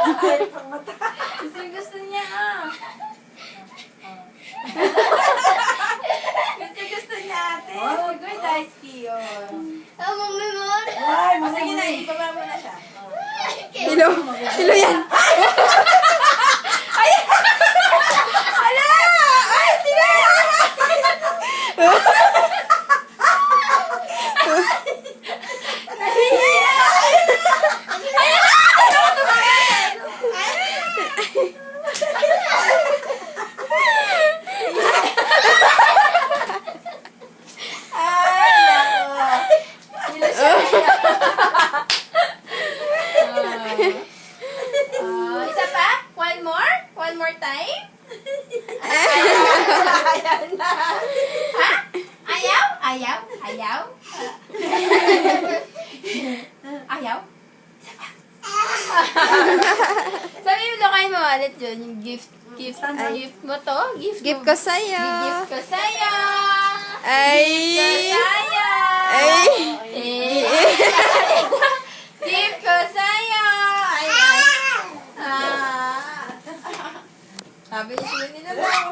Gusto niya Gusto niya ate. Siguro Daisuke yun. Mami mo. Sige na, ibaba mo na siya. Hilo. Hilo yan. Isa pa? One more? One more time? Ayaw na. Ha? Ayaw? Ayaw? Ayaw? Ayaw? Isa pa? Sabi mo daw kayo mawalit yun, yung gift mo to? Gift ko sa'yo. Gift ko sa'yo. Ay. Gift ko sa'yo. Ay. Gift ko sa'yo. Ay, ay. Sabi niya sila nila daw.